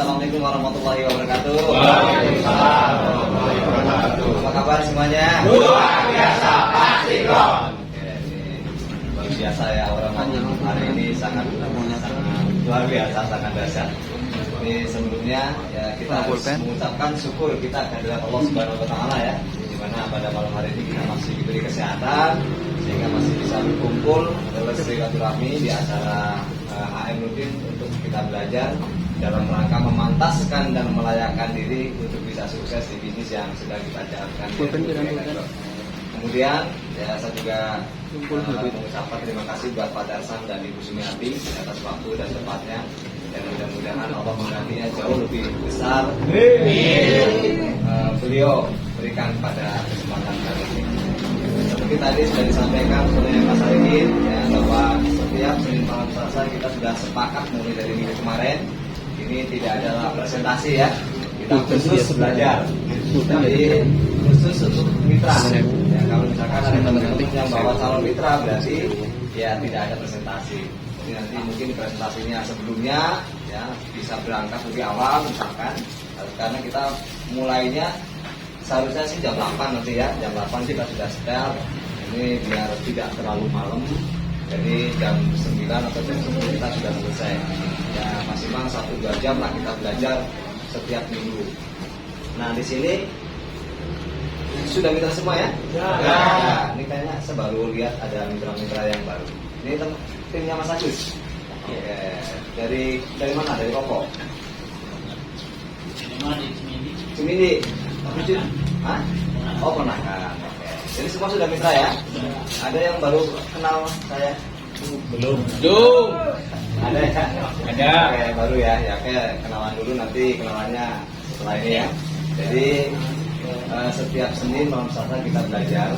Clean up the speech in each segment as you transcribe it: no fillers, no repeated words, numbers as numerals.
Assalamualaikum warahmatullahi wabarakatuh. Waalaikumsalam warahmatullahi wabarakatuh. Apa kabar semuanya? Luar biasa, pasti Gon. Luar biasa ya, orang hari ini sangat luar biasa, sangat dahsyat. Ini sebelumnya ya kita harus mengucapkan syukur kita kehadirat Allah Subhanahu wa taala ya. Di mana pada malam hari ini kita masih diberi kesehatan sehingga masih bisa berkumpul adalah silaturahmi di acara AM Nurdin untuk kita belajar dalam rangka memantaskan dan melayakkan diri untuk bisa sukses di bisnis yang sedang kita jalankan. Kemudian ya saya juga mengucapkan terima kasih buat Pak Darsan dan Ibu Sumiati atas waktu dan tempatnya, dan mudah-mudahan Allah menggantinya jauh lebih besar. Beliau berikan pada kesempatan kali ini. Seperti tadi sudah disampaikan oleh Mas Arifin ya, bahwa setiap Senin malam Selasa kita sudah sepakat mulai dari minggu kemarin ini tidak adalah presentasi ya, kita khusus belajar. Jadi khusus untuk mitra. Ya, kalau misalkan ada teman-teman yang bawa calon mitra berarti ya tidak ada presentasi. Jadi nanti mungkin presentasinya sebelumnya ya bisa berangkat lebih awal misalkan, karena kita mulainya seharusnya sih jam 8 nanti ya, jam 8 kita sudah setel. Ini biar tidak terlalu malam. Jadi jam 9 atau jam 10 kita sudah selesai. Ya maksimal 1-2 jam lah kita belajar setiap minggu. Nah di sini sudah mitra semua ya? Ya. Nah, ini kayaknya saya baru lihat ada mitra-mitra yang baru. Ini timnya Mas Agus. Oke. Dari mana? Dari Koko? Cimindi. Hah? Oh ponakan. Oke. Jadi semua sudah mitra ya? Ada yang baru kenal saya? Belum. Ada ya? Ada. Oke, baru ya. Ya oke, kenalan dulu, nanti kenalannya setelah ini ya. Jadi setiap Senin malam Selasa kita belajar.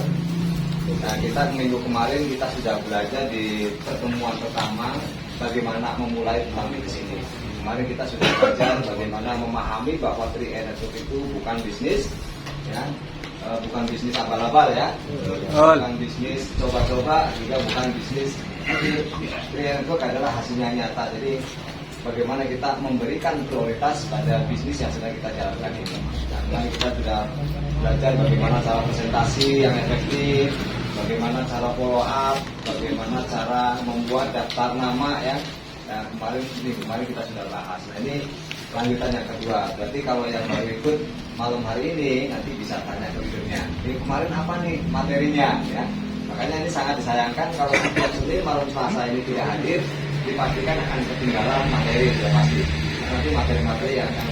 Nah, kita minggu kemarin kita sudah belajar di pertemuan pertama bagaimana memulai tentang bisnis ini. Kemarin kita sudah belajar bagaimana memahami bahwa 3E Network itu bukan bisnis, ya, bukan bisnis abal-abal ya, bukan bisnis coba-coba, juga bukan bisnis. 3E Network adalah hasilnya nyata. Jadi bagaimana kita memberikan prioritas pada bisnis yang sedang kita jalankan ini. Nah, kita sudah belajar bagaimana cara presentasi yang efektif, bagaimana cara follow up, bagaimana cara membuat daftar nama ya. Nah, kemarin kita sudah bahas. Nah, ini lanjutan yang kedua. Berarti kalau yang baru ikut malam hari ini nanti bisa tanya ke leadernya. Ini kemarin apa nih materinya ya. Makanya ini sangat disayangkan kalau setiap Senin malam Selasa ini tidak hadir, dipastikan akan ketinggalan materi ya pasti. Nanti materi-materi yang akan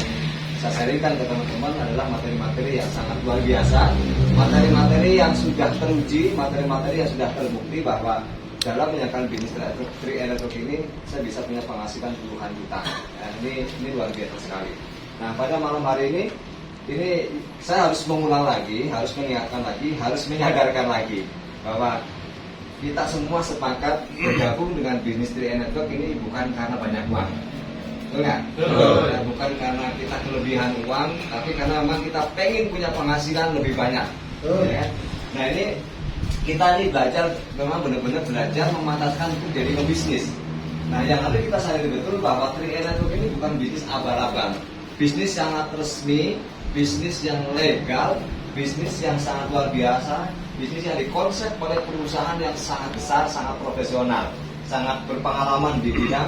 saya sharingkan ke teman-teman adalah materi-materi yang sangat luar biasa, materi-materi yang sudah teruji, materi-materi yang sudah terbukti bahwa dalam menjalankan bisnis 3E Network ini saya bisa punya penghasilan puluhan juta. Nah, ini luar biasa sekali. Nah, pada malam hari ini saya harus mengulang lagi, harus mengingatkan lagi, harus menyadarkan lagi bahwa kita semua sepakat bergabung dengan bisnis 3E Network ini bukan karena banyak uang. Betul nggak? Ya, bukan karena kita kelebihan uang, tapi karena memang kita pengen punya penghasilan lebih banyak. Ya. Nah ini kita ini belajar, memang benar-benar belajar memantaskan untuk jadi pebisnis. Nah yang harus kita sadari betul bahwa 3E Network ini bukan bisnis abal-abal, bisnis sangat resmi, bisnis yang legal, bisnis yang sangat luar biasa, bisnis yang dikonsep oleh perusahaan yang sangat besar, sangat profesional, sangat berpengalaman di bidang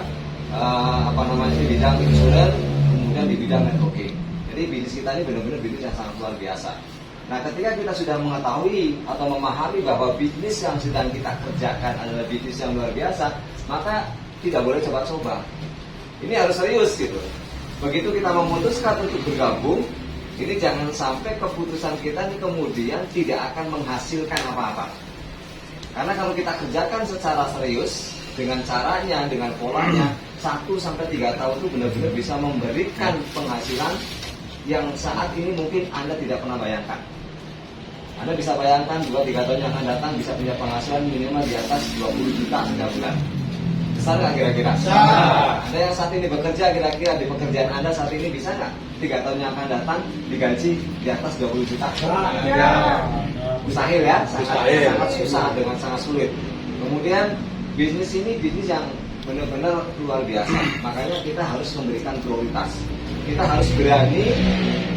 di bidang insurance, kemudian di bidang networking. Jadi bisnis kita ini benar-benar bisnis yang sangat luar biasa. Nah, ketika kita sudah mengetahui atau memahami bahwa bisnis yang sedang kita kerjakan adalah bisnis yang luar biasa, maka tidak boleh coba-coba. Ini harus serius gitu. Begitu kita memutuskan untuk bergabung, ini jangan sampai keputusan kita ini kemudian tidak akan menghasilkan apa-apa. Karena kalau kita kerjakan secara serius, dengan caranya, dengan polanya, 1-3 tahun itu benar-benar bisa memberikan penghasilan yang saat ini mungkin Anda tidak pernah bayangkan. Anda bisa bayangkan 2-3 tahun yang akan datang bisa punya penghasilan minimal di atas 20 juta setiap bulan. Besar nggak kira-kira? Ada yang saat ini bekerja, kira-kira di pekerjaan Anda saat ini bisa nggak 3 tahun yang akan datang digaji di atas 20 juta? Mustahil ya, sangat susah, dengan sangat sulit. Kemudian bisnis ini bisnis yang benar-benar luar biasa. Makanya kita harus memberikan prioritas. kita harus berani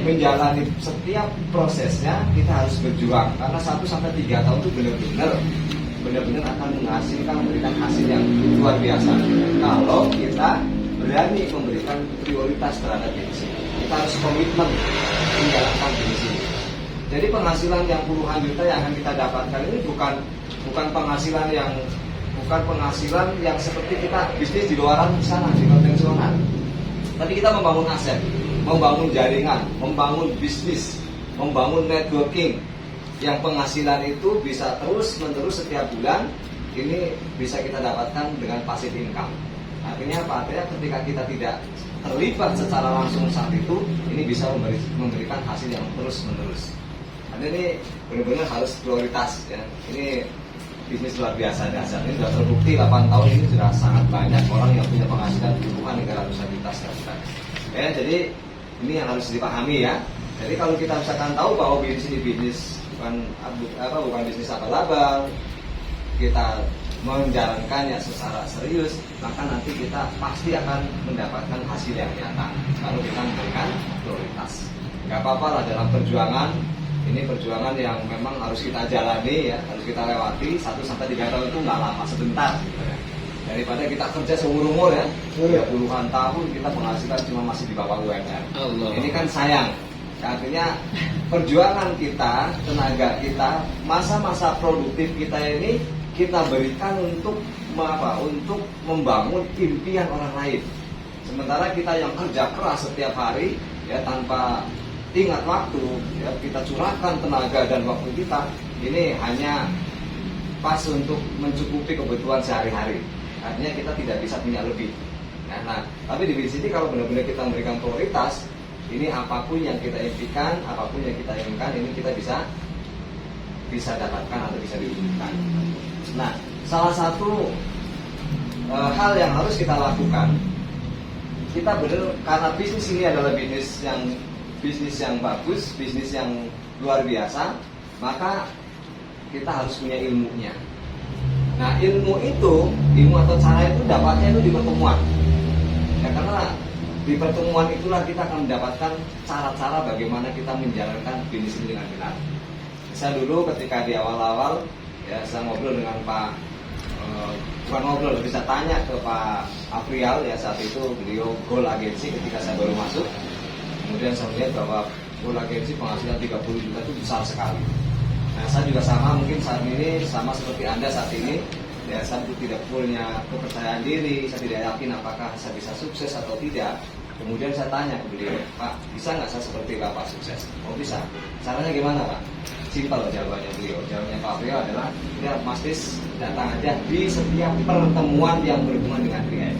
menjalani setiap prosesnya. Kita harus berjuang karena 1-3 tahun itu benar-benar akan menghasilkan, memberikan hasil yang luar biasa kalau kita berani memberikan prioritas terhadap bisnis ini. Kita harus komitmen menjalankan bisnis ini. Jadi penghasilan yang puluhan juta yang akan kita dapatkan ini bukan penghasilan yang seperti kita bisnis di luaran sana, di konvensional. Tapi kita membangun aset, membangun jaringan, membangun bisnis, membangun networking yang penghasilan itu bisa terus-menerus setiap bulan ini bisa kita dapatkan dengan passive income. Artinya apa? Artinya ketika kita tidak terlibat secara langsung saat itu, ini bisa memberikan hasil yang terus-menerus. Artinya ini benar-benar harus prioritas ya. Ini bisnis luar biasa dasar. Ini sudah terbukti 8 tahun ini sudah sangat banyak orang yang punya penghasilan puluhan hingga ratusan juta setiap bulan. Ya, jadi ini yang harus dipahami ya. Jadi kalau kita misalkan tahu bahwa bisnis ini bisnis bukan bisnis abal-abal, kita menjalankannya secara serius, maka nanti kita pasti akan mendapatkan hasil yang nyata kalau kita memberikan prioritas. Gak apa-apa lah dalam perjuangan. Ini perjuangan yang memang harus kita jalani ya, harus kita lewati. 1-3 tahun itu nggak lama, sebentar gitu ya. Daripada kita kerja seumur-umur ya, puluhan tahun kita penghasilan cuma masih di bawah UMR. Ini kan sayang. Artinya perjuangan kita, tenaga kita, masa-masa produktif kita ini kita berikan untuk Untuk membangun impian orang lain. Sementara kita yang kerja keras setiap hari ya tanpa ingat waktu, ya kita curahkan tenaga dan waktu kita ini hanya pas untuk mencukupi kebutuhan sehari-hari. Artinya kita tidak bisa punya lebih. Nah, tapi di sini kalau benar-benar kita memberikan prioritas, ini apapun yang kita impikan, apapun yang kita inginkan, ini kita bisa dapatkan atau bisa diwujudkan. Nah, salah satu hal yang harus kita lakukan, kita benar karena bisnis ini adalah bisnis yang bagus, bisnis yang luar biasa, maka kita harus punya ilmunya. Nah, ilmu atau cara itu dapatnya itu di pertemuan. Ya, karena di pertemuan itulah kita akan mendapatkan cara-cara bagaimana kita menjalankan bisnis ini dengan benar. Saya dulu ketika di awal-awal, ya saya ngobrol dengan bukan ngobrol, bisa tanya ke Pak Afrial, ya saat itu beliau Goal Agency ketika saya baru masuk. Kemudian saya melihat bahwa Goal Agency penghasilan 30 juta itu besar sekali. Nah, saya juga sama, mungkin saat ini sama seperti Anda saat ini, ya saya tidak punya kepercayaan diri, saya tidak yakin apakah saya bisa sukses atau tidak. Kemudian saya tanya ke beliau, Pak, bisa nggak saya seperti Bapak sukses? Oh bisa. Caranya gimana Pak? Simpel jawabannya beliau. Jawabannya Pak Beliau adalah, ya Mas Tis datang aja di setiap pertemuan yang berhubungan dengan 3M.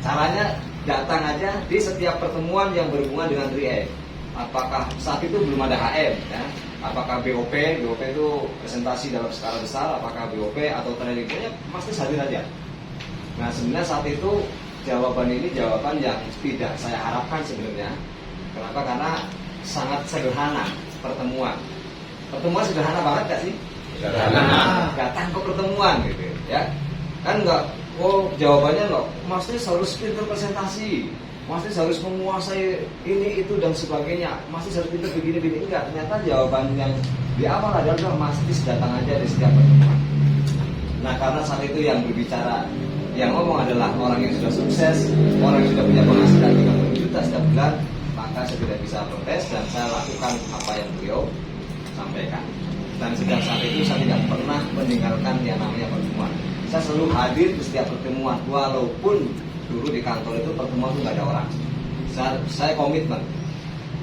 Caranya datang aja di setiap pertemuan yang berhubungan dengan 3M. Apakah saat itu belum ada HM, ya? Apakah BOP itu presentasi dalam skala besar, apakah BOP atau training, pokoknya Mas Tis hadir aja. Nah sebenarnya saat itu jawaban ini jawaban yang tidak saya harapkan sebenarnya. Kenapa? Karena sangat sederhana pertemuan. Pertemuan sederhana banget gak sih? Sederhana. Datang ke pertemuan gitu ya. Kan enggak, jawabannya enggak, Mas Tis harus pintar presentasi, Mas Tis harus menguasai ini itu dan sebagainya, Mas Tis harus pintar begini. Enggak, ternyata jawaban yang di awal adalah Mas Tis datang aja di setiap pertemuan. Nah karena saat itu yang berbicara, yang ngomong adalah orang yang sudah sukses, orang yang sudah punya penghasilan 30 juta setiap bulan, maka saya tidak bisa protes dan saya lakukan apa yang beliau sampaikan. Dan sejak saat itu saya tidak pernah meninggalkan yang namanya pertemuan. Saya selalu hadir di setiap pertemuan, walaupun dulu di kantor itu pertemuan itu nggak ada orang. Saya komitmen.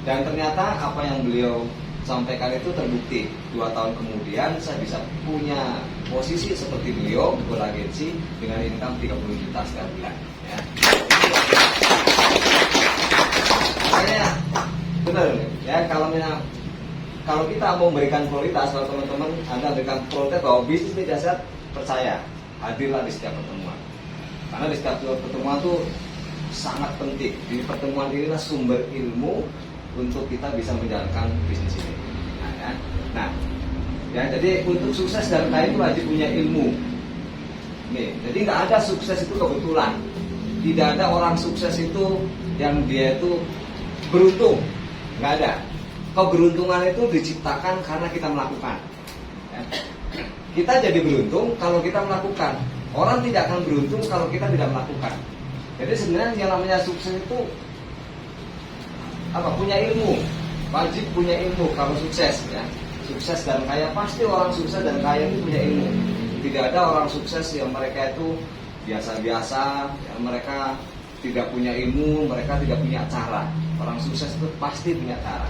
Dan ternyata apa yang beliau sampaikan itu terbukti. 2 tahun kemudian saya bisa punya posisi seperti beliau, Goal Agency dengan income 30 juta setiap bulan. Ya. Makanya benar ya, kalau kita mau memberikan prioritas, kalau teman-teman Anda berikan prioritas bahwa bisnis ini dasar, percaya hadirlah di setiap pertemuan. Karena di setiap pertemuan itu sangat penting. Di pertemuan inilah sumber ilmu untuk kita bisa menjalankan bisnis ini. Nah, jadi untuk sukses dan kaya itu wajib punya ilmu. Nih, jadi nggak ada sukses itu kebetulan. Tidak ada orang sukses itu yang dia itu beruntung, nggak ada. Keberuntungan itu diciptakan karena kita melakukan. Ya. Kita jadi beruntung kalau kita melakukan. Orang tidak akan beruntung kalau kita tidak melakukan. Jadi sebenarnya yang namanya sukses itu apa? Punya ilmu. Wajib punya ilmu kalau sukses, ya. Sukses dan kaya, pasti orang sukses dan kaya itu punya ilmu. Tidak ada orang sukses yang mereka itu biasa-biasa, yang mereka tidak punya ilmu, mereka tidak punya cara. Orang sukses itu pasti punya cara.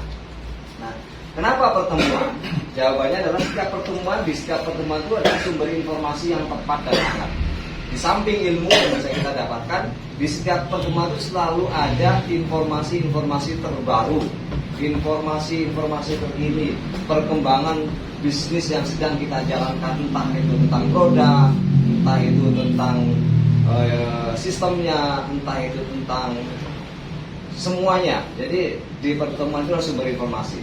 Nah, kenapa pertemuan? Jawabannya adalah di setiap pertemuan itu ada sumber informasi yang tepat dan hangat. Di samping ilmu yang bisa kita dapatkan, di setiap pertemuan itu selalu ada informasi-informasi terbaru, informasi-informasi terkini, perkembangan bisnis yang sedang kita jalankan, entah itu tentang produk, entah itu tentang sistemnya, entah itu tentang semuanya. Jadi di pertemuan itu ada sumber informasi.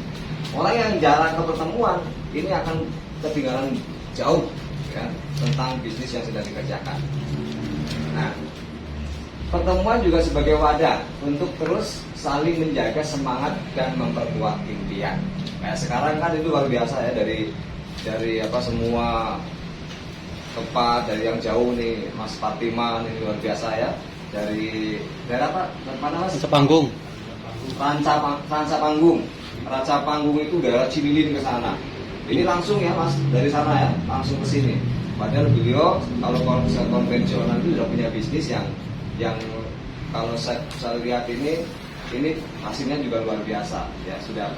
Orang yang jarang ke pertemuan ini akan ketinggalan jauh, ya, tentang bisnis yang sedang dikerjakan. Nah, pertemuan juga sebagai wadah untuk terus saling menjaga semangat dan memperkuat impian. Kayak sekarang kan itu luar biasa ya, dari apa semua tempat, dari yang jauh nih, Mas Patiman ini luar biasa ya, dari daerah apa? Mana Mas? Sepanggung. Ranca Panggung itu daerah Cililin ke sana. Ini langsung ya Mas, dari sana ya, langsung ke sini. Padahal beliau kalau konvensional itu sudah punya bisnis yang kalau saya lihat ini hasilnya juga luar biasa ya, sudah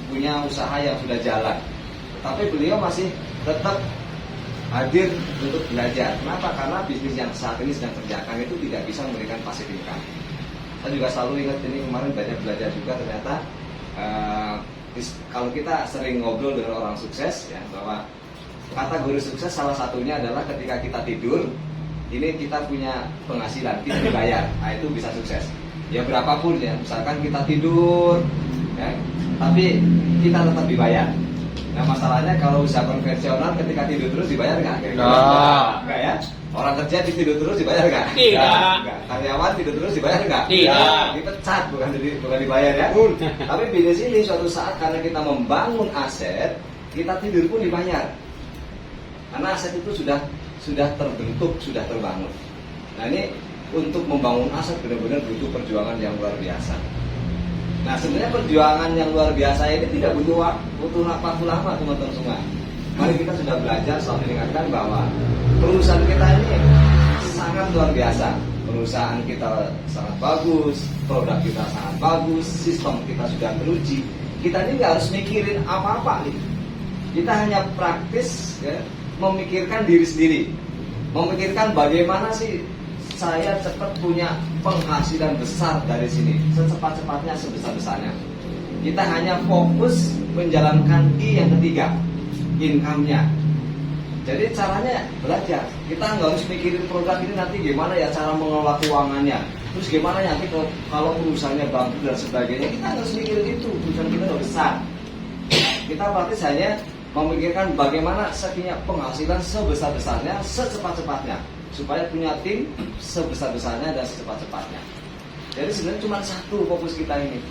punya usaha yang sudah jalan. Tapi beliau masih tetap hadir untuk belajar. Kenapa? Karena bisnis yang saat ini sedang kerjakan itu tidak bisa memberikan passive income. Saya juga selalu ingat ini, kemarin banyak belajar juga ternyata kalau kita sering ngobrol dengan orang sukses ya, bahwa kategori sukses salah satunya adalah ketika kita tidur ini kita punya penghasilan, kita dibayar. Nah, itu bisa sukses ya, berapapun ya, misalkan kita tidur ya, tapi kita tetap dibayar. Nah, masalahnya kalau usaha konvensional ketika tidur terus dibayar nggak? Nggak ya. Orang kerja tidur terus dibayar nggak? Nggak. Karyawan tidur terus dibayar nggak? Tidak. Dipecat, bukan dibayar ya. Tapi bisnis ini suatu saat karena kita membangun aset, kita tidur pun dibayar. Karena aset itu sudah terbentuk, sudah terbangun. Nah, ini untuk membangun aset benar-benar butuh perjuangan yang luar biasa. Nah, sebenarnya perjuangan yang luar biasa ini tidak butuh waktu lama, teman-teman semua. Mari kita sudah belajar, selalu diingatkan bahwa perusahaan kita ini sangat luar biasa. Perusahaan kita sangat bagus, produk kita sangat bagus, sistem kita sudah teruji. Kita ini nggak harus mikirin apa-apa nih. Kita hanya praktis ya, memikirkan diri sendiri, memikirkan bagaimana sih saya cepat punya penghasilan besar dari sini, secepat-cepatnya, sebesar-besarnya. Kita hanya fokus menjalankan yang ketiga, income-nya. Jadi caranya belajar. Kita nggak harus mikirin produk ini nanti gimana ya cara mengelola keuangannya, terus gimana ya nanti kalau perusahaannya bangkrut dan sebagainya. Kita nggak harus mikirin itu, perusahaan kita udah besar. Kita praktis hanya memikirkan bagaimana sekinya penghasilan sebesar-besarnya, secepat-cepatnya, supaya punya tim sebesar-besarnya dan secepat-cepatnya. Jadi sebenarnya cuma satu fokus kita ini.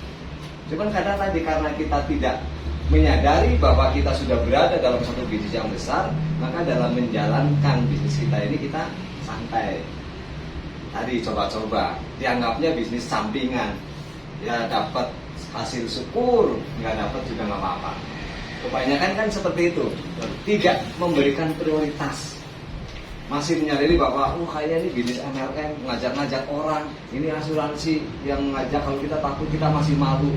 Cuman kadang tadi karena kita tidak menyadari bahwa kita sudah berada dalam satu bisnis yang besar, maka dalam menjalankan bisnis kita ini kita santai. Tadi coba-coba, dianggapnya bisnis sampingan. Ya dapat hasil syukur, nggak dapat juga nggak apa-apa. Kebanyakan kan seperti itu, tidak memberikan prioritas. Masih menyadari bahwa kayaknya ini bisnis MLM, ngajak-ngajak orang, ini asuransi yang ngajak, kalau kita takut kita masih malu.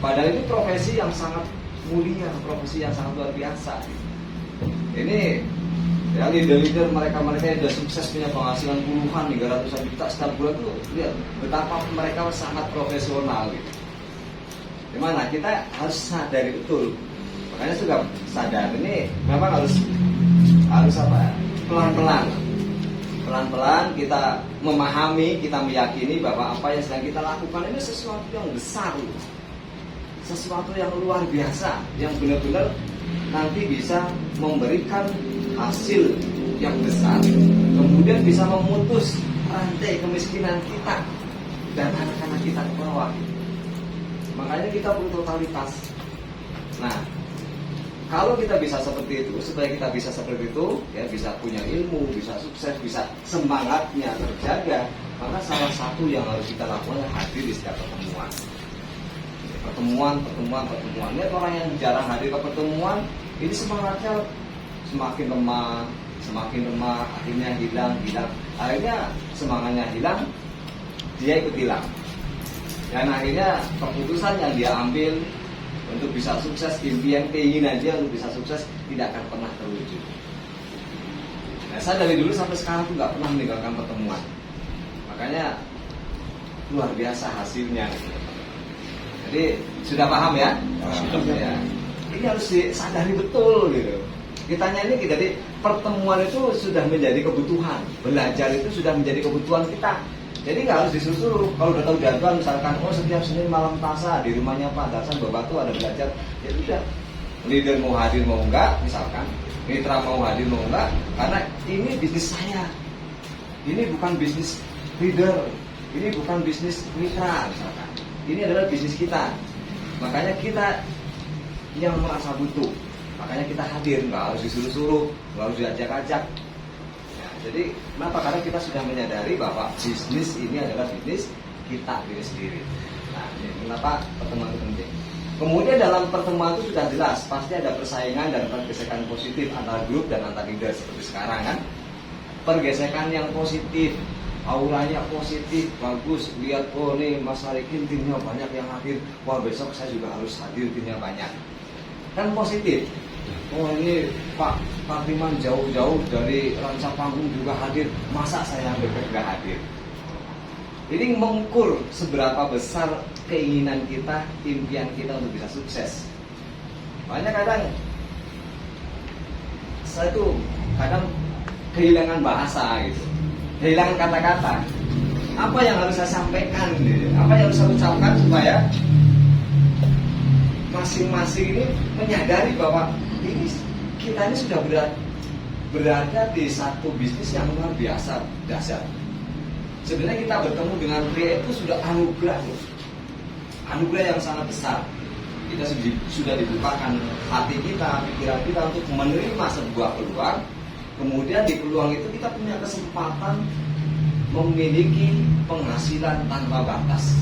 Padahal ini profesi yang sangat mulia, profesi yang sangat luar biasa. Ini ya, leader-leader mereka yang sudah sukses punya penghasilan puluhan hingga ratusan juta setiap bulan tuh, lihat betapa mereka sangat profesional gitu. Dimana kita harus sadari betul. Makanya juga sadar ini memang harus apa ya? Pelan-pelan kita memahami, kita meyakini bahwa apa yang sedang kita lakukan ini sesuatu yang besar, sesuatu yang luar biasa, yang benar-benar nanti bisa memberikan hasil yang besar, kemudian bisa memutus rantai kemiskinan kita dan anak-anak kita ke bawah. Makanya kita perlu totalitas. Nah, kalau kita bisa seperti itu, supaya kita bisa seperti itu, ya bisa punya ilmu, bisa sukses, bisa semangatnya terjaga, maka salah satu yang harus kita lakukan adalah hadir di setiap pertemuan. Pertemuan. Lihat orang yang jarang hadir ke pertemuan, ini semangatnya semakin lemah, akhirnya hilang. Akhirnya semangatnya hilang, dia ikut hilang. Dan akhirnya keputusan yang dia ambil untuk bisa sukses, impian, keinginan dia untuk bisa sukses tidak akan pernah terwujud. Nah, saya dari dulu sampai sekarang tuh nggak pernah meninggalkan pertemuan. Makanya luar biasa hasilnya. Jadi sudah paham ya? Sudah. Ya. Ini harus disadari betul gitu. Kitanya ini jadi pertemuan itu sudah menjadi kebutuhan. Belajar itu sudah menjadi kebutuhan kita. Jadi nggak harus disuruh. Kalau udah tahu jadwal, misalkan setiap Senin malam Tasa di rumahnya Pak Darsan Babatu ada belajar, ya udah. Leader mau hadir mau enggak, misalkan mitra mau hadir mau enggak, karena ini bisnis saya. Ini bukan bisnis leader, ini bukan bisnis mitra, misalkan. Ini adalah bisnis kita. Makanya kita yang merasa butuh, makanya kita hadir, nggak harus disuruh-suruh, nggak harus diajak-ajak. Jadi kenapa? Karena kita sudah menyadari bahwa bisnis ini adalah bisnis kita diri sendiri. Nah, ini kenapa pertemuan itu penting. Kemudian dalam pertemuan itu sudah jelas pasti ada persaingan dan pergesekan positif antara grup dan antar leader seperti sekarang kan. Pergesekan yang positif, auranya positif, bagus. Lihat, oh nih Mas Arikin timnya banyak yang hadir. Wah besok saya juga harus hadir, timnya banyak. Kan positif. Oh ini Pak Parliman jauh-jauh dari rancang panggung juga hadir. Masa saya nggak hadir? Ini mengukur seberapa besar keinginan kita, impian kita untuk bisa sukses. Makanya kadang saya tuh kadang kehilangan bahasa gitu, kehilangan kata-kata. Apa yang harus saya sampaikan gitu? Apa yang harus saya ucapkan supaya masing-masing ini menyadari bahwa ini kita ini sudah berada di satu bisnis yang luar biasa dahsyat. Sebenarnya kita bertemu dengan pria itu sudah anugerah, anugerah yang sangat besar. Kita sudah dibukakan hati kita, pikiran kita untuk menerima sebuah peluang. Kemudian di peluang itu kita punya kesempatan memiliki penghasilan tanpa batas.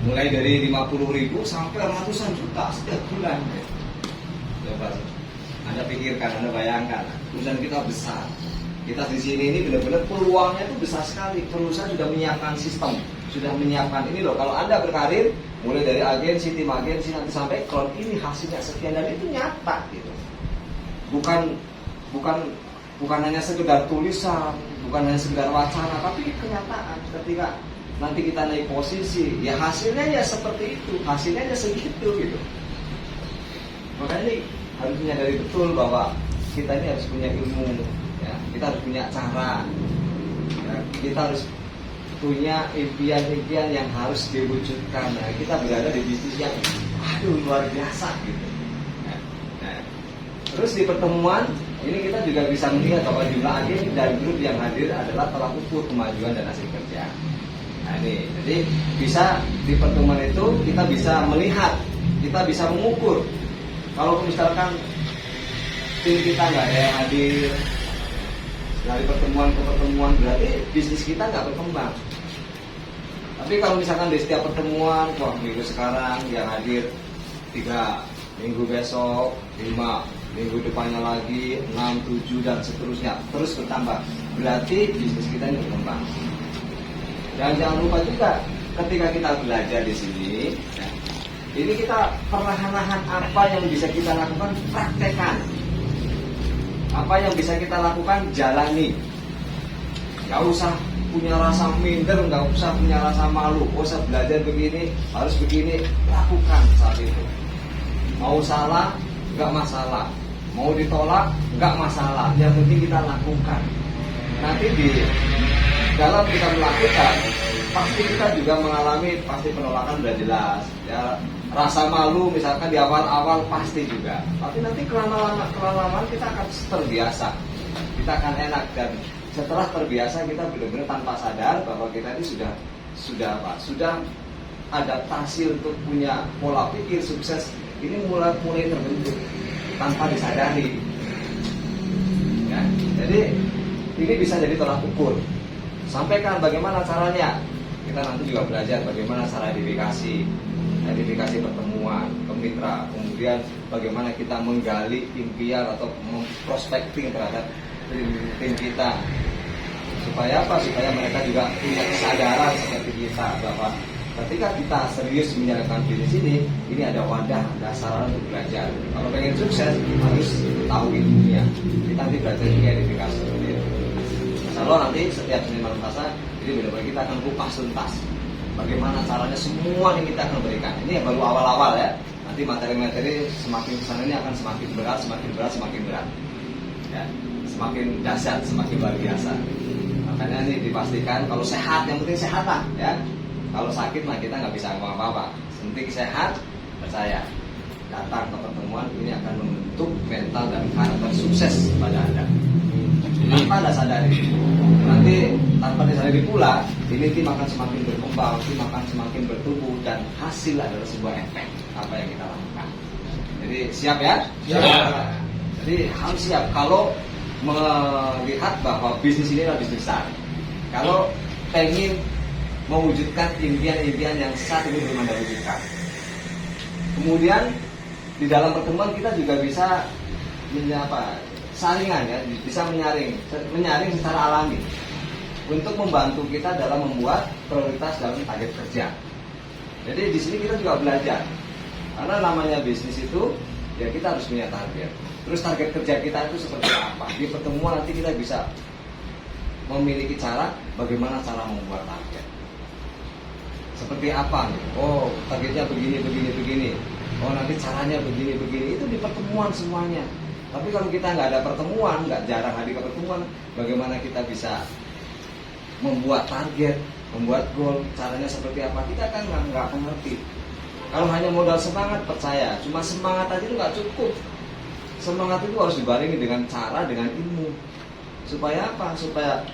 Mulai dari 50.000 sampai ratusan juta setiap bulan. Coba Anda pikirkan, Anda bayangkan, urusan kita besar. Kita di sini ini benar-benar peluangnya itu besar sekali. Perusahaan sudah menyiapkan sistem, sudah menyiapkan ini loh. Kalau Anda berkarir, mulai dari agensi, tim agensi nanti sampai klub, ini hasilnya sekian dan itu nyata gitu. Bukan hanya sekedar tulisan, bukan hanya sekedar wacana, tapi kenyataan. Ketika nanti kita naik posisi, ya hasilnya ya seperti itu, hasilnya ya segitu gitu. Makanya ini harus menyadari betul bahwa kita ini harus punya ilmu, ya. Kita harus punya cara, ya. Kita harus punya impian-impian yang harus diwujudkan. Nah, kita berada di bisnis yang luar biasa gitu. Nah, terus di pertemuan ini kita juga bisa melihat bahwa jumlah agen dan grup yang hadir adalah tolak ukur kemajuan dan hasil kerja. Nah ini, jadi bisa di pertemuan itu kita bisa melihat, kita bisa mengukur. Kalau misalkan tim kita nggak ada yang hadir dari pertemuan ke pertemuan, berarti bisnis kita nggak berkembang. Tapi kalau misalkan di setiap pertemuan, wah minggu sekarang yang hadir 3, minggu besok 5, minggu depannya lagi 6, 7 dan seterusnya, terus bertambah, berarti bisnis kita ini berkembang. Dan jangan lupa juga ketika kita belajar di sini, ya, ini kita perlahan-lahan apa yang bisa kita lakukan, praktekkan. Apa yang bisa kita lakukan, jalani. Gak usah punya rasa minder, gak usah punya rasa malu. Oh saya belajar begini, harus begini, lakukan saat itu. Mau salah, gak masalah. Mau ditolak, gak masalah. Yang penting kita lakukan. Nanti di dalam kita melakukan, pasti kita juga mengalami pasti penolakan sudah jelas. Ya, rasa malu misalkan di awal-awal pasti juga. Tapi nanti kelama-lama kita akan terbiasa. Kita akan enak dan setelah terbiasa kita benar-benar tanpa sadar bahwa kita ini sudah apa? Sudah adaptasi untuk punya pola pikir sukses ini mulai terbentuk tanpa disadari. Ya, jadi ini bisa jadi tolak ukur. Sampaikan bagaimana caranya. Kita nanti juga belajar bagaimana cara identifikasi pertemuan ke mitra, kemudian bagaimana kita menggali impian atau memprospekting terhadap tim kita. Supaya apa? Supaya mereka juga punya kesadaran seperti kita bahwa ketika kita serius menjalankan bisnis ini ada wadah, ada sarana untuk belajar. Kalau pengen sukses harus tahu ilmunya. Kita nanti belajar juga identifikasi seperti itu. Insya Allah nanti setiap Senin malam Selasa ini benar-benar kita akan kupas tuntas bagaimana caranya semua yang kita akan berikan. Ini baru awal-awal ya. Nanti materi-materi semakin kesana ini akan semakin berat. Ya, semakin dahsyat, semakin luar biasa. Makanya ini dipastikan kalau sehat, yang penting sehat lah ya. Kalau sakit mah kita nggak bisa ngomong apa-apa. Penting sehat, percaya. Datang ke pertemuan ini akan membentuk mental dan karakter sukses pada Anda. Tanpa Anda sadari. Nanti tanpa disadari pula, ini tim akan semakin berkembang, tim akan semakin bertumbuh dan hasil adalah sebuah efek apa yang kita lakukan. Jadi siap ya? Siap. Jadi harus siap kalau melihat bahwa bisnis ini adalah bisnis besar. Kalau pengen mewujudkan impian-impian yang saat ini belum Anda wujudkan. Kemudian di dalam pertemuan kita juga bisa saringan ya, bisa menyaring secara alami untuk membantu kita dalam membuat prioritas dalam target kerja. Jadi di sini kita juga belajar karena namanya bisnis itu ya kita harus punya target. Terus target kerja kita itu seperti apa? Di pertemuan nanti kita bisa memiliki cara bagaimana cara membuat target. Seperti apa nih? Oh, targetnya begini. Oh, nanti caranya begini. Itu di pertemuan semuanya. Tapi kalau kita nggak ada pertemuan, nggak jarang hadir ke pertemuan, bagaimana kita bisa membuat target, membuat goal, caranya seperti apa? Kita kan nggak akan ngerti. Kalau hanya modal semangat, percaya, cuma semangat aja itu nggak cukup. Semangat itu harus dibarengi dengan cara, dengan ilmu. Supaya apa? Supaya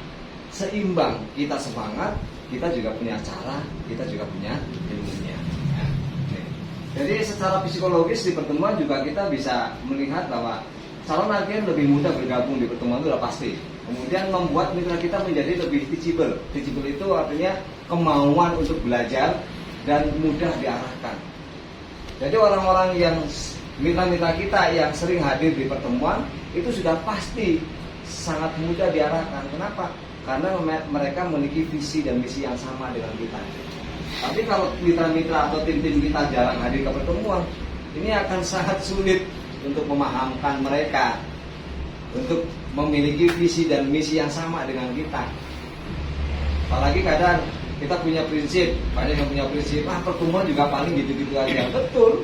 seimbang. Kita semangat, kita juga punya cara, kita juga punya ilmunya. Jadi secara psikologis di pertemuan juga kita bisa melihat bahwa calon agen lebih mudah bergabung di pertemuan itu sudah pasti. Kemudian membuat mitra kita menjadi lebih teachable. Teachable itu artinya kemauan untuk belajar dan mudah diarahkan. Jadi orang-orang yang mitra-mitra kita yang sering hadir di pertemuan itu sudah pasti sangat mudah diarahkan. Kenapa? Karena mereka memiliki visi dan misi yang sama dengan kita. Tapi kalau mitra-mitra atau tim-tim kita jarang hadir ke pertemuan, ini akan sangat sulit untuk memahamkan mereka untuk memiliki visi dan misi yang sama dengan kita. Apalagi kadang kita punya prinsip, banyak yang punya prinsip, pertemuan juga paling gitu-gitu aja. Betul,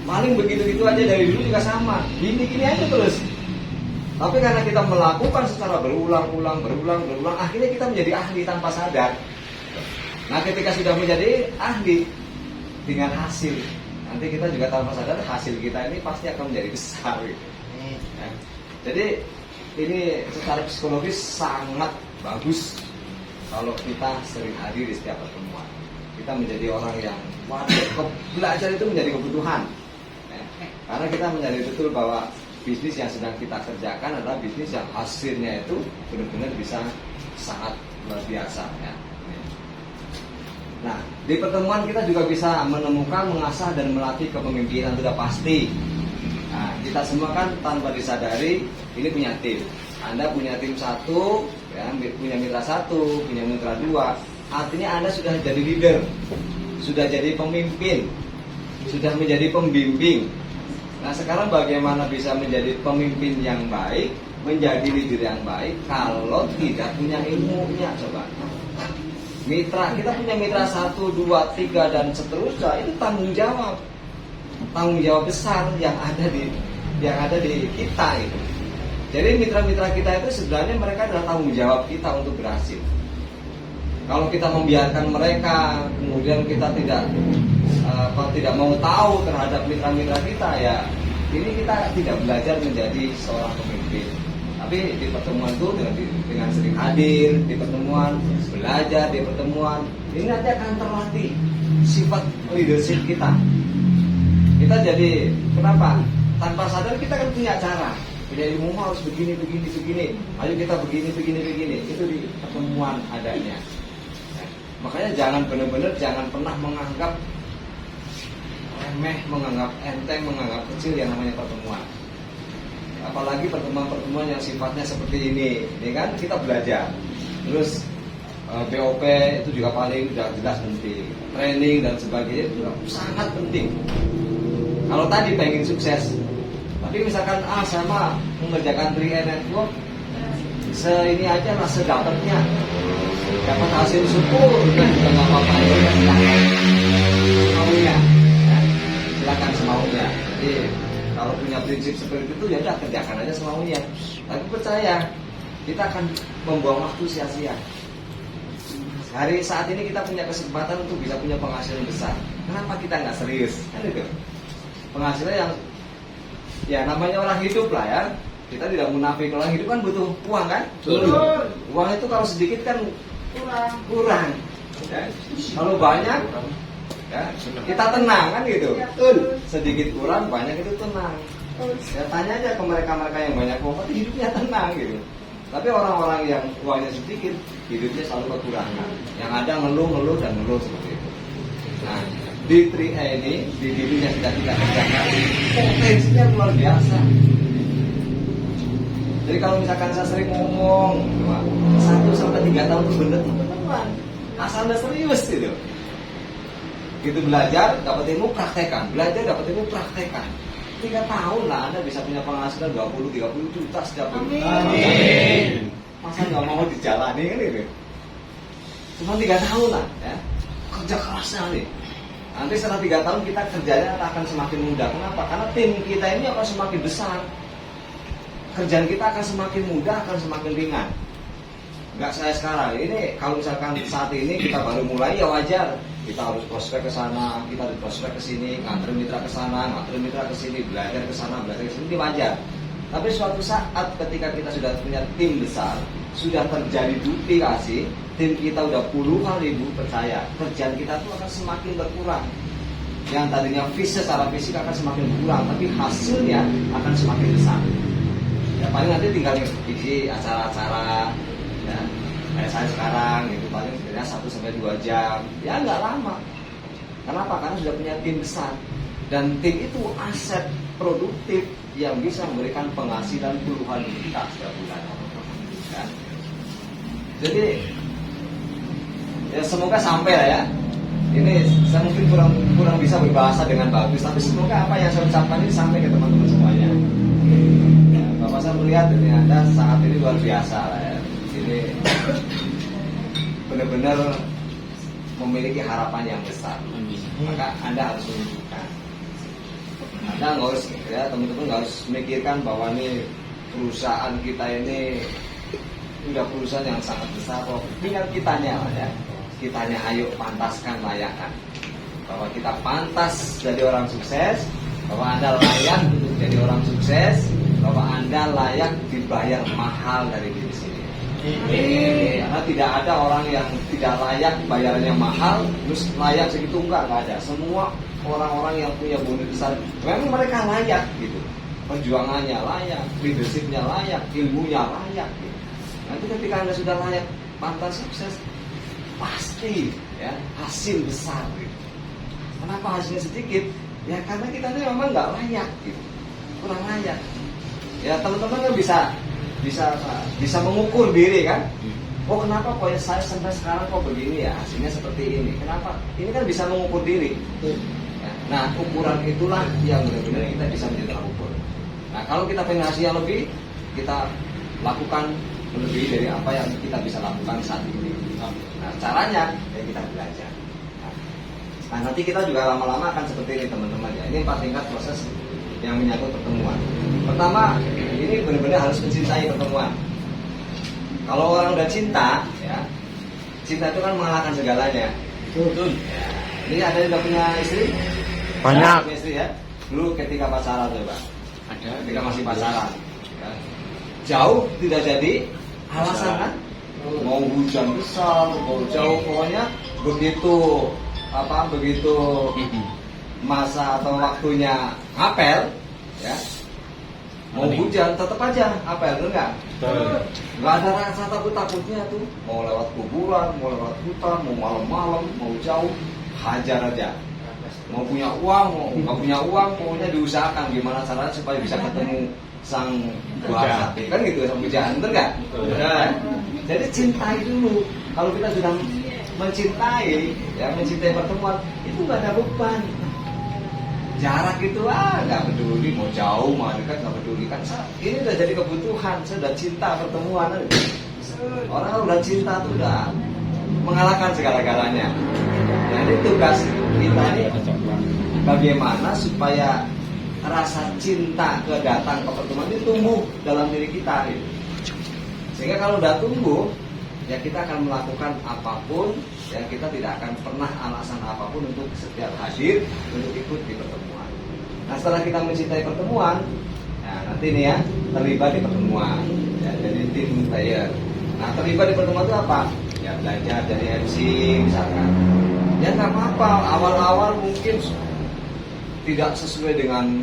paling begitu-gitu aja dari dulu juga sama, gini-gini aja terus. Tapi karena kita melakukan secara berulang-ulang, akhirnya kita menjadi ahli tanpa sadar. Nah, ketika sudah menjadi ahli dengan hasil, nanti kita juga tanpa sadar hasil kita ini pasti akan menjadi besar. Gitu. Ya. Jadi ini secara psikologis sangat bagus kalau kita sering hadir di setiap pertemuan. Kita menjadi orang yang belajar itu menjadi kebutuhan. Ya. Karena kita menyadari betul bahwa bisnis yang sedang kita kerjakan adalah bisnis yang hasilnya itu benar-benar bisa sangat luar biasa. Ya. Nah, di pertemuan kita juga bisa menemukan, mengasah dan melatih kepemimpinan sudah pasti. Nah, kita semua kan tanpa disadari ini punya tim. Anda punya tim satu, ya, punya mitra satu, punya mitra dua. Artinya Anda sudah jadi leader, sudah jadi pemimpin, sudah menjadi pembimbing. Nah, sekarang bagaimana bisa menjadi pemimpin yang baik, menjadi leader yang baik kalau tidak punya ilmunya? Coba. Mitra, kita punya mitra 1, 2, 3 dan seterusnya, itu tanggung jawab besar yang ada di kita itu. Jadi mitra-mitra kita itu sebenarnya mereka adalah tanggung jawab kita untuk berhasil. Kalau kita membiarkan mereka, kemudian kita tidak mau tahu terhadap mitra-mitra kita, ya ini kita tidak belajar menjadi seorang pemimpin. Tapi di pertemuan itu dengan sering hadir di pertemuan, belajar di pertemuan, ini nanti akan terlatih sifat leadership kita. Kita jadi kenapa? Tanpa sadar kita kan punya cara. Punya ilmu harus begini. Ayo kita begini. Itu di pertemuan adanya. Nah, makanya jangan benar-benar jangan pernah menganggap remeh, menganggap enteng, menganggap kecil yang namanya pertemuan. Apalagi pertemuan-pertemuan yang sifatnya seperti ini kan kita belajar. Terus BOP itu juga paling sudah jelas penting. Training dan sebagainya itu juga sangat penting. Kalau tadi pengen sukses, tapi misalkan saya mah mengerjakan 3 network ini aja lah sedapatnya, dapat hasil syukur dan juga nggak apa-apa ya, semaunya, ya. Silakan semaunya. Jadi kalau punya prinsip seperti itu ya udah kerjakan aja semaunya. Tapi percaya kita akan membuang waktu sia-sia. Hari saat ini kita punya kesempatan untuk bisa punya penghasilan besar. Kenapa kita nggak serius? Kan itu penghasilan yang ya namanya orang hidup lah ya. Kita tidak munafik, orang hidup kan butuh uang kan? Uang itu kalau sedikit kan kurang. Ya. Kalau banyak ya, kita tenang kan gitu. Sedikit kurang, banyak itu tenang. Ya tanya aja ke mereka-mereka yang banyak uang, tapi hidupnya tenang gitu. Tapi orang-orang yang uangnya sedikit, hidupnya selalu kekurangan. Yang ada ngeluh seperti itu. Nah, di 3E ini, di diri yang sudah kita kerjakan, potensinya luar biasa. Jadi kalau misalkan saya sering ngomong 1-3 tahun itu bener teman-teman, asal Anda serius gitu. Gitu belajar, dapat ilmu, praktekan. Belajar, dapat ilmu, praktekan. 3 tahun lah Anda bisa punya penghasilan 20-30 juta setiap bulan. Amin. Masa nggak mau dijalani kan gitu? Cuma 3 tahun lah ya. Kerja kerasnya nih. Nanti setelah 3 tahun kita kerjanya akan semakin mudah. Kenapa? Karena tim kita ini akan semakin besar. Kerjaan kita akan semakin mudah, akan semakin ringan. Enggak saya sekarang. Ini kalau misalkan saat ini kita baru mulai ya wajar. Kita harus prospek ke sana, kita harus prospek ke sini, nganter mitra ke sana, nganter mitra ke sini, belajar ke sana, belajar ke sini, wajar. Tapi suatu saat ketika kita sudah punya tim besar, sudah terjadi duplikasi, tim kita udah puluhan ribu, percaya kerjaan kita tuh akan semakin berkurang. Yang tadinya secara fisik akan semakin berkurang, tapi hasilnya akan semakin besar. Ya paling nanti tinggal isi acara-acara, ya. Kayak saya sekarang gitu paling sebenarnya 1-2 jam, ya nggak lama. Kenapa? Karena sudah punya tim besar dan tim itu aset produktif yang bisa memberikan penghasilan puluhan juta setiap bulan. Ya. Jadi ya semoga sampai lah ya. Ini saya mungkin kurang bisa berbahasa dengan bagus, tapi semoga apa yang saya ucapkan ini sampai ke teman-teman semuanya. Ya, Bapak saya melihat ini Anda saat ini luar biasa lah ya. Ini benar-benar memiliki harapan yang besar. Maka Anda harus menunjukkan. Anda nggak harus ya teman-teman nggak harus memikirkan bahwa ini perusahaan kita ini udah perusahaan yang sangat besar. Kok tinggal kitanya ya. Kitanya ayo pantaskan, layakan. Bahwa kita pantas jadi orang sukses, bahwa Anda layak untuk jadi orang sukses, bahwa Anda layak dibayar mahal dari diri sendiri. Karena tidak ada orang yang tidak layak bayarannya mahal, terus layak segitu enggak ada. Semua orang-orang yang punya bonus besar, memang mereka layak gitu. Perjuangannya layak, leadershipnya layak, ilmunya layak. Gitu. Nanti ketika Anda sudah layak, pantas sukses, pasti ya hasil besar. Gitu. Kenapa hasilnya sedikit? Ya karena kita ini memang nggak layak, gitu. Kurang layak. Ya teman-teman kan bisa mengukur diri kan. Oh kenapa kok saya sampai sekarang kok begini ya, hasilnya seperti ini. Kenapa? Ini kan bisa mengukur diri. Ya, nah ukuran itulah yang benar-benar kita bisa menjadi ukur. Nah kalau kita pengen hasilnya lebih, kita lakukan lebih dari apa yang kita bisa lakukan saat ini. Nah caranya ya kita belajar. Nah nanti kita juga lama-lama akan seperti ini teman-teman ya. Ini 4 tingkat proses yang menyangkut pertemuan. Pertama, ini benar-benar harus mencintai pertemuan. Kalau orang udah cinta, ya, cinta itu kan mengalahkan segalanya. Betul. Ya. Ini ada yang udah punya istri? Banyak. Punya istri ya. Dulu ketika pacaran coba. Ada. Ketika masih pacaran. Ya. jauh tidak jadi alasan kan? Mau hujan besar, mau jauh, pokoknya begitu masa atau waktunya apel, ya mau hujan tetap aja apel, enggak? Nggak ada rasa takutnya tuh. Mau lewat kuburan, mau lewat hutan, mau malam-malam, mau jauh, hajar aja. Mau punya uang, mau nggak punya uang, pokoknya diusahakan gimana caranya supaya bisa ketemu sang buah hati, kan gitu, sang pujaan, bener nggak? Nah, jadi cintai dulu. Kalau kita sudah mencintai, ya mencintai pertemuan, itu nggak ada beban. Jarak itu nggak peduli, mau jauh mau dekat nggak peduli kan. Ini udah jadi kebutuhan, saya udah cinta pertemuan. Orang udah cinta tuh udah mengalahkan segala-galanya. Jadi tugas kita ini bagaimana supaya rasa cinta datang ke pertemuan itu tumbuh dalam diri kita, gitu. Sehingga kalau udah tumbuh, ya kita akan melakukan apapun, ya kita tidak akan pernah alasan apapun untuk setiap hadir, untuk ikut di pertemuan. Nah setelah kita mencintai pertemuan, nah nanti nih ya terlibat di pertemuan, ya jadi tim player. Nah terlibat di pertemuan itu apa? Ya belajar jadi MC misalkan. Ya nggak apa-apa, awal-awal mungkin tidak sesuai dengan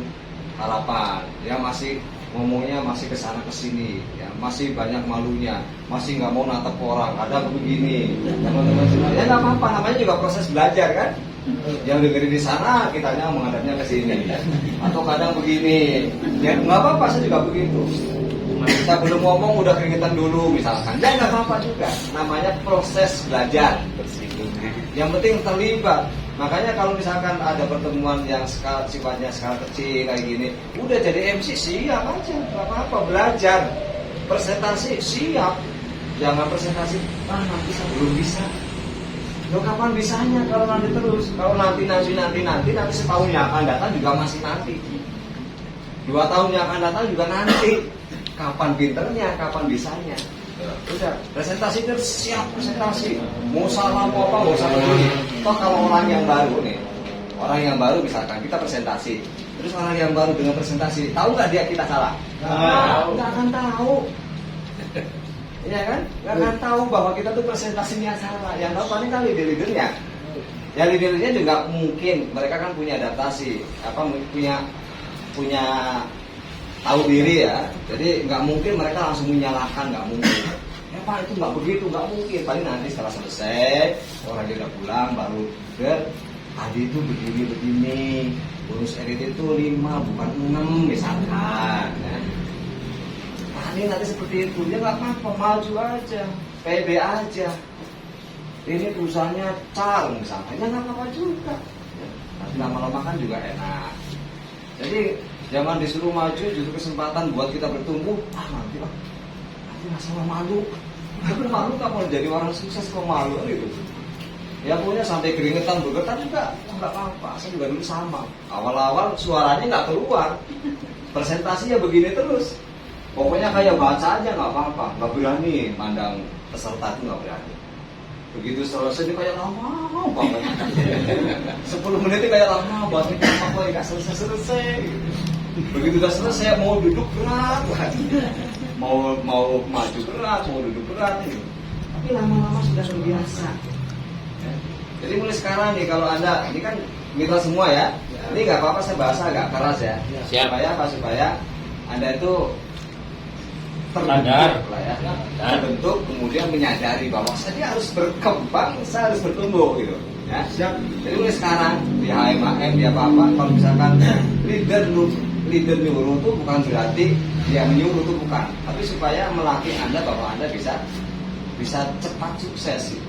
harapan, ya masih ngomongnya masih kesana kesini, ya masih banyak malunya, masih nggak mau natap orang, kadang begini, teman-teman semua, ya nggak apa-apa, namanya juga proses belajar kan. Yang dengerin di sana, kitanya menghadapnya ke sini, atau kadang begini, ya nggak apa-apa, saya juga begitu. Kita belum ngomong udah keringetan dulu misalkan, ya nggak apa-apa juga, namanya proses belajar. Yang penting terlibat. Makanya kalau misalkan ada pertemuan yang sifatnya skala kecil kayak gini, udah jadi MC siap aja, nggak apa-apa, belajar. Presentasi siap, jangan presentasi, nanti saya belum bisa. Loh kapan bisanya kalau nanti terus? Kalau nanti setahun yang akan datang juga masih nanti. 2 tahun yang akan datang juga nanti. Kapan pinternya, kapan bisanya? Udah, presentasi itu siap presentasi. Mau salah mau apa, mau usah peduli. Toh kalau orang yang baru misalkan kita presentasi, terus orang yang baru dengan presentasi, tahu nggak dia kita salah? Nggak akan tahu. Iya kan? Nggak akan tahu bahwa kita tuh presentasinya salah. Yang tahu paling kan leadernya. Ya leadernya juga mungkin mereka kan punya adaptasi, punya tahu diri ya. Jadi nggak mungkin mereka langsung menyalahkan, nggak mungkin. Ya Pak itu nggak begitu, nggak mungkin. Paling nanti setelah selesai orang dia udah pulang baru tadi itu begini, bonus edit itu 5 bukan 6 misalkan. Ya. Ini nanti seperti itu, dia nggak apa-apa, maju aja, pede aja. Ini perusahaannya car misalnya, ya nggak apa-apa juga. Ya, nanti lama-lama kan juga enak. Jadi jangan disuruh maju, justru kesempatan buat kita bertumbuh. Nanti masalah malu. Malu tak mau jadi orang sukses kok malu gitu. Ya pokoknya sampai keringetan bergetar juga nggak apa-apa. Saya juga dulu sama. Awal-awal suaranya nggak keluar, presentasinya begini terus. Pokoknya kayak baca aja nggak apa-apa, nggak berani mandang peserta itu nggak berani. Begitu selesai dia kayak lama banget. 10 menit kayak lama banget, apa nggak selesai. Begitu udah selesai mau duduk berat, mau maju berat, mau duduk berat gitu. Tapi lama-lama sudah terbiasa. Jadi mulai sekarang nih kalau Anda, ini kan mitra semua ya. Ini nggak apa-apa saya bahasa agak keras ya. Supaya Anda itu terbentuk kemudian menyadari bahwa saya harus berkembang, saya harus bertumbuh gitu ya. Jadi mulai sekarang di HMAM di apa-apa, kalau misalkan leader nyuruh itu bukan berarti dia menyuruh itu bukan, tapi supaya melatih Anda bahwa Anda bisa cepat sukses gitu.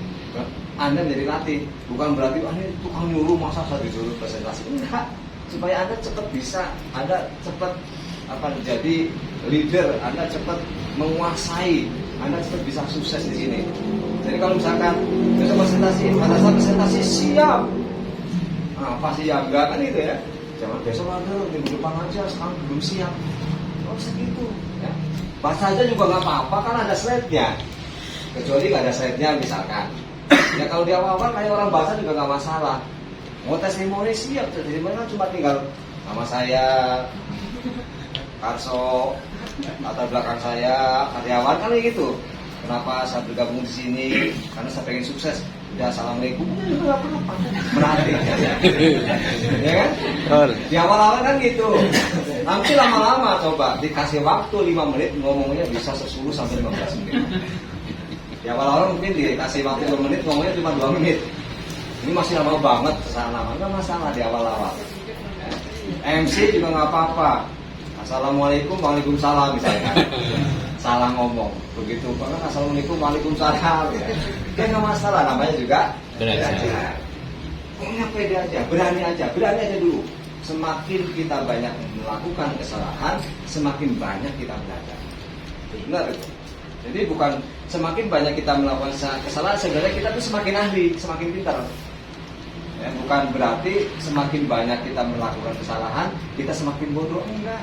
Anda menjadi latih, bukan berarti ini tukang nyuruh masa saya disuruh presentasi, enggak, supaya Anda cepat bisa, Anda cepat jadi leader, Anda cepat menguasai, Anda cepat bisa sukses di sini. Jadi kalau misalkan besok presentasi, pada saat presentasi siap, pasti ya enggak kan itu ya. Jangan besok ada minggu depan aja, sekarang belum siap. Oh segitu. Ya. Bahasa aja juga nggak apa-apa kan ada slide-nya. Kecuali nggak ada slide-nya misalkan. Ya kalau di awal-awal kayak orang bahasa juga nggak masalah. Mau testimoni siap, testimoni kan cuma tinggal nama saya, Karso, latar belakang saya karyawan kan kayak gitu. Kenapa saya bergabung di sini? Karena saya pengen sukses. Udah assalamualaikum, juga nggak apa-apa. Menarik ya kan? Di awal-awal kan gitu. Nanti lama-lama coba dikasih waktu 5 menit ngomongnya bisa 10 sampai 15 menit. Di awal-awal mungkin dikasih waktu 2 menit ngomongnya cuma 2 menit. Ini masih lama banget kesana, nggak masalah di awal-awal. MC juga nggak apa-apa. Assalamualaikum, waalaikumsalam misalnya. Salah ngomong, begitu banget. Assalamualaikum, waalaikumsalam. Ya nggak masalah, namanya juga belajar. Pokoknya pede aja, berani aja dulu. Semakin kita banyak melakukan kesalahan, semakin banyak kita belajar. Benar itu. Jadi bukan semakin banyak kita melakukan kesalahan, sebenarnya kita tuh semakin ahli, semakin pintar. Ya, bukan berarti semakin banyak kita melakukan kesalahan, kita semakin bodoh, enggak.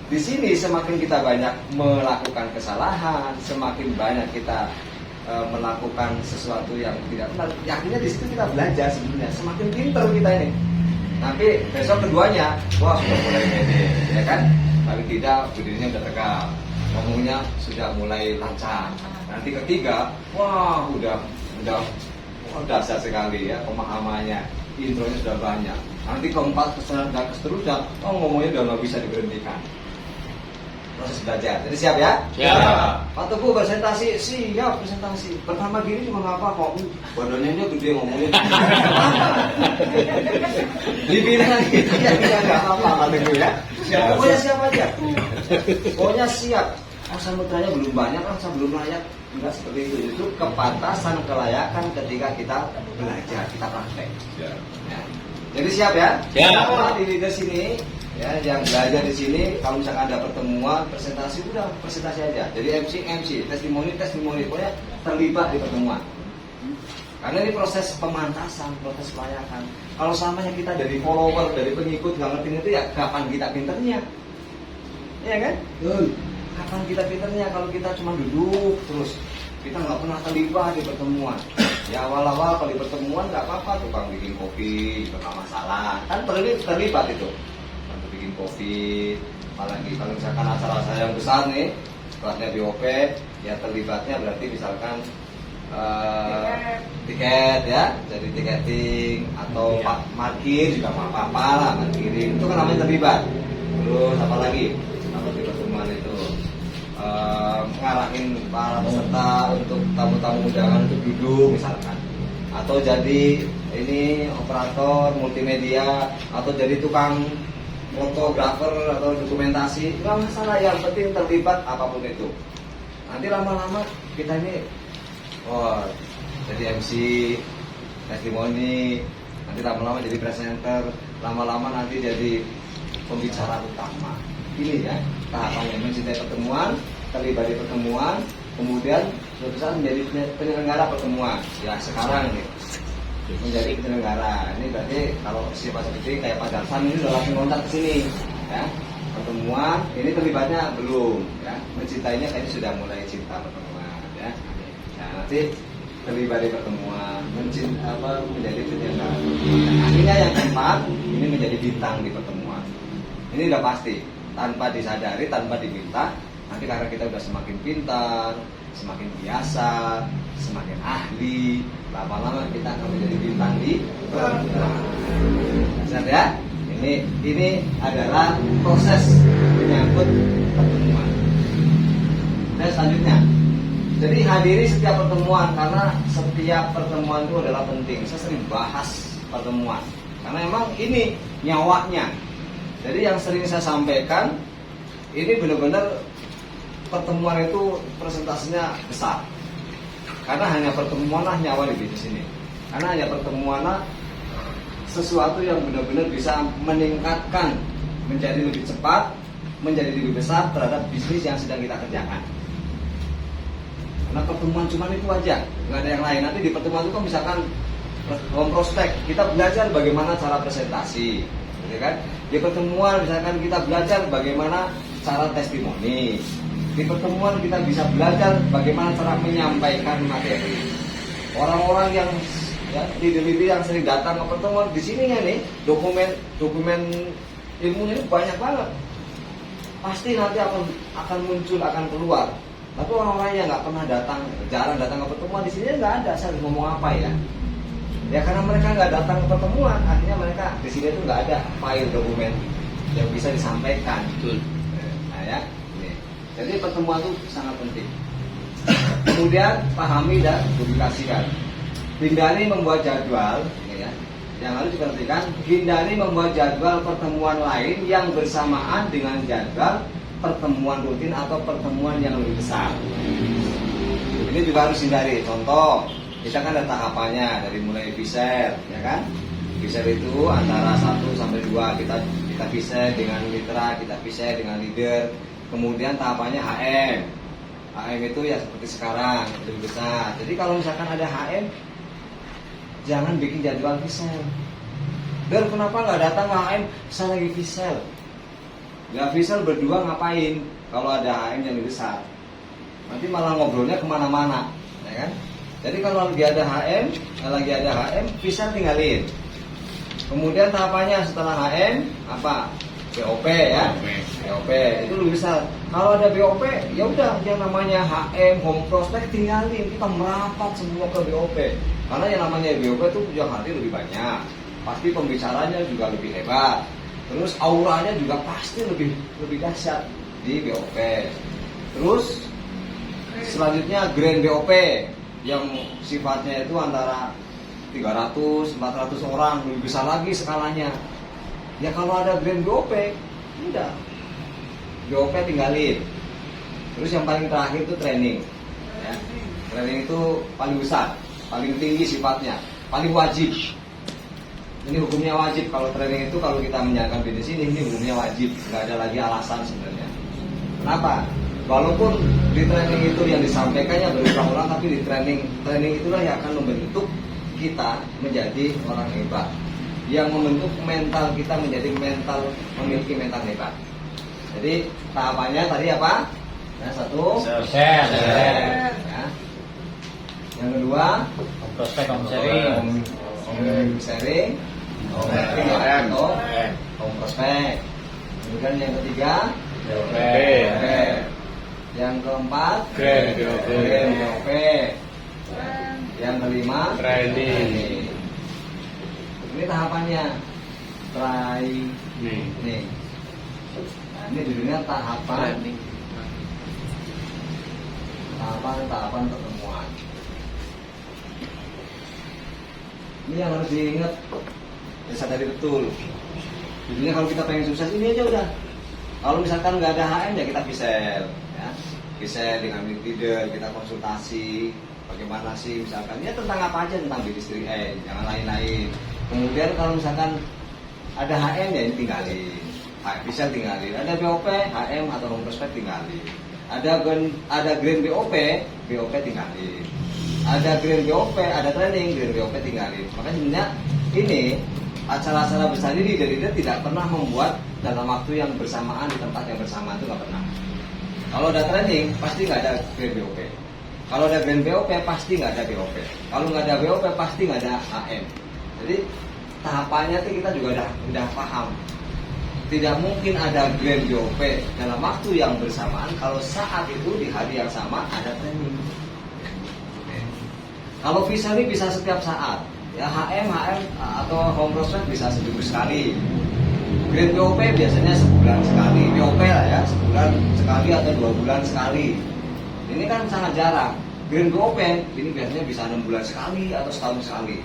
Di sini semakin kita banyak melakukan kesalahan, semakin banyak kita melakukan sesuatu yang tidak benar. Akhirnya di situ kita belajar sebenarnya, semakin pintar kita ini. Nanti besok keduanya, wah sudah mulai pede, ya kan? Tapi tidak, berdirinya udah tegak, ngomongnya sudah mulai lancar. Nanti ketiga, wah udah dasar sekali ya pemahamannya, intronya sudah banyak. Nanti keempat dan seterusnya, ngomongnya udah nggak bisa diberhentikan. Proses belajar. Jadi siap ya? Siap. Pak Teguh presentasi, siap presentasi. Pertama gini juga nggak apa-apa. Badannya gede ngomongnya. Dibilang gitu ya nggak apa-apa Pak Teguh ya. Pokoknya siap aja. Pokoknya siap. Samutranya belum banyak, saya belum layak. Enggak seperti itu. Itu kepantasan, kelayakan ketika kita belajar, kita praktek. Ya. Jadi siap ya? Siap. Di sini ya, yang belajar di sini kalau misalkan ada pertemuan, presentasi udah presentasi aja. Jadi MC, testimoni, pokoknya terlibat di pertemuan. Karena ini proses pemantasan, proses kelayakan. Kalau samanya kita dari follower, dari pengikut nggak ngerti itu ya kapan kita pinternya? Iya kan? Kapan kita pinternya kalau kita cuma duduk terus, kita nggak pernah terlibat di pertemuan. Ya awal-awal kalau di pertemuan nggak apa-apa, tukang bikin kopi juga nggak masalah, kan terlibat itu, bantu bikin kopi. Apalagi kalau misalkan acara saya yang besar nih, kelasnya BOP, ya terlibatnya berarti misalkan tiket ya, jadi tiketing atau parkir juga nggak apa-apa lah, parkirin itu kan namanya terlibat. Terus apa lagi? Kalau di pertemuan itu ngarahin para peserta untuk tamu-tamu undangan untuk duduk misalkan, atau jadi ini operator multimedia, atau jadi tukang fotografer atau dokumentasi, nggak masalah, yang penting terlibat apapun itu. Nanti lama-lama kita ini jadi MC, testimoni, nanti lama-lama jadi presenter, lama-lama nanti jadi pembicara utama. Ini ya tahapannya, mencintai pertemuan, terlibat di pertemuan, kemudian suatu saat menjadi penyelenggara pertemuan. Ya sekarang nih menjadi penyelenggara. Ini berarti kalau siapa seperti kayak Pak Darsan ini udah langsung kontak ke sini ya. Pertemuan ini terlibatnya belum ya, mencintainya kayaknya sudah mulai cinta pertemuan ya. Nah nanti terlibat di pertemuan, menjadi penyelenggara. Nah, akhirnya yang keempat ini menjadi bintang di pertemuan. Ini udah pasti, tanpa disadari, tanpa diminta. Nanti karena kita udah semakin pintar, semakin biasa, semakin ahli, lama-lama kita akan menjadi bintang di pertemuan. Lihat ya, ini adalah proses menyangkut pertemuan. Dan selanjutnya, jadi hadiri setiap pertemuan, karena setiap pertemuan itu adalah penting. Saya sering bahas pertemuan karena memang ini nyawanya. Jadi yang sering saya sampaikan, ini benar-benar pertemuan itu presentasinya besar. Karena hanya pertemuan lah nyawa di bisnis ini. Karena hanya pertemuan lah sesuatu yang benar-benar bisa meningkatkan, menjadi lebih cepat, menjadi lebih besar terhadap bisnis yang sedang kita kerjakan. Karena pertemuan cuma itu aja, nggak ada yang lain. Nanti di pertemuan itu kan misalkan prospek, kita belajar bagaimana cara presentasi, ya kan? Di pertemuan misalkan kita belajar bagaimana cara testimoni. Di pertemuan kita bisa belajar bagaimana cara menyampaikan materi. Orang-orang yang leader-leader yang sering datang ke pertemuan di sini nih dokumen ilmunya ini banyak banget. pasti nanti akan muncul, akan keluar. Tapi orang-orang yang nggak pernah datang, jarang datang ke pertemuan, di sini nggak ada. Saya ngomong apa ya? Ya karena mereka nggak datang ke pertemuan, akhirnya mereka di sini itu nggak ada file dokumen yang bisa disampaikan. Betul. Nah ya, ini. Jadi pertemuan itu sangat penting. Kemudian pahami dan publikasikan. Hindari membuat jadwal, ini ya. Yang harus diperhatikan, hindari membuat jadwal pertemuan lain yang bersamaan dengan jadwal pertemuan rutin atau pertemuan yang lebih besar. Ini juga harus hindari. Contoh, kita kan ada tahapannya dari mulai V-share, ya kan? V-share itu antara 1 sampai 2 kita V-share dengan mitra, kita V-share dengan leader. Kemudian tahapannya HM. HM itu ya seperti sekarang, lebih besar. Jadi kalau misalkan ada HM, jangan bikin jadwal V-share. Dan kenapa nggak datang ke HM? Saya lagi V-share. Ya V-share berdua ngapain? Kalau ada HM yang lebih besar, nanti malah ngobrolnya kemana-mana, ya kan? Jadi kalau lagi ada HM, V-share tinggalin. Kemudian tahapannya setelah HM apa? BOP ya. BOP itu lebih besar. Kalau ada BOP, ya udah yang namanya HM, home prospect tinggalin. Kita merapat semua ke BOP. Karena yang namanya BOP itu punya hati lebih banyak. Pasti pembicaranya juga lebih hebat. Terus auranya juga pasti lebih dahsyat di BOP. Terus selanjutnya grand BOP yang sifatnya itu antara 300, 400 orang, lebih besar lagi skalanya. Ya kalau ada grand BOP, udah BOP tinggalin. Terus yang paling terakhir itu training. Ya. Training itu paling besar, paling tinggi sifatnya, paling wajib. Ini hukumnya wajib. Kalau training itu kalau kita menjalankan bisnis ini hukumnya wajib, nggak ada lagi alasan sebenarnya. Kenapa? Walaupun di training itu yang disampaikannya berulang-ulang, tapi di training itulah yang akan membentuk kita menjadi orang hebat, yang membentuk mental kita menjadi memiliki mental hebat. Jadi tahapannya tadi apa? Yang satu Share. ya. Yang kedua Prospek sharing, home prospek. Kemudian yang ketiga BOP. yang keempat Grand BOP. BOP. Yang kelima Training. Ini tahapannya training. Nah, ini judulnya tahapan pertemuan. Ini yang harus diingat. Ya sadari betul. Judulnya kalau kita pengen sukses ini aja udah. Kalau misalkan nggak ada HM ya kita V-share, ya. V-share dengan leader, kita konsultasi. Bagaimana sih misalkan ya tentang apa aja, tentang bisnis jangan lain-lain. Kemudian kalau misalkan ada HM ya ini tinggalin, bisa tinggalin. Ada BOP, HM atau home prospect tinggalin. Ada grand BOP tinggalin. Ada grand BOP, ada training, grand BOP tinggalin. Makanya sebenarnya ini acara-acara besar ini dari dia tidak pernah membuat dalam waktu yang bersamaan di tempat yang bersamaan, itu nggak pernah. Kalau ada training pasti nggak ada grand BOP. Kalau ada grand BOP pasti nggak ada BOP. Kalau nggak ada BOP pasti nggak ada HM. Jadi tahapannya itu kita juga udah paham. Tidak mungkin ada grand BOP dalam waktu yang bersamaan kalau saat itu di hari yang sama ada training. Kalau visa ini bisa setiap saat. Ya HM atau home prospect bisa seminggu sekali. Grand BOP biasanya sebulan sekali. BOP lah ya, sebulan sekali atau 2 bulan sekali. Ini kan sangat jarang. Grand BOP ini biasanya bisa 6 bulan sekali atau setahun sekali.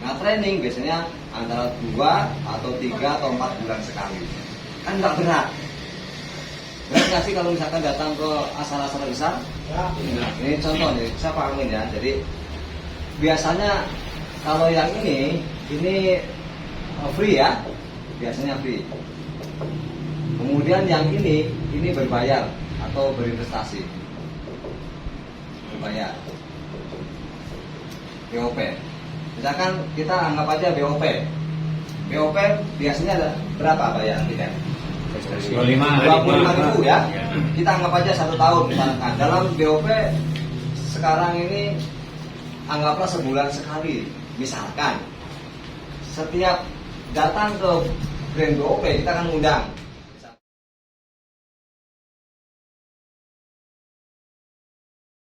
Nah training biasanya antara 2 atau 3 atau 4 bulan sekali. Kan nggak berat. Berat nggak sih kalau misalkan datang ke acara-acara besar? Ya. Ini contoh nih, saya pahamin ya. Jadi biasanya kalau yang ini free ya, biasanya free. Kemudian yang ini berbayar atau berinvestasi. Berbayar. BOP. Misalkan kita anggap aja BOP. BOP biasanya ada berapa bayar tiket? 25.000 ya. Kita anggap aja 1 tahun misalkan. Dalam BOP sekarang ini anggaplah sebulan sekali. Misalkan setiap datang ke Grand BOP kita akan undang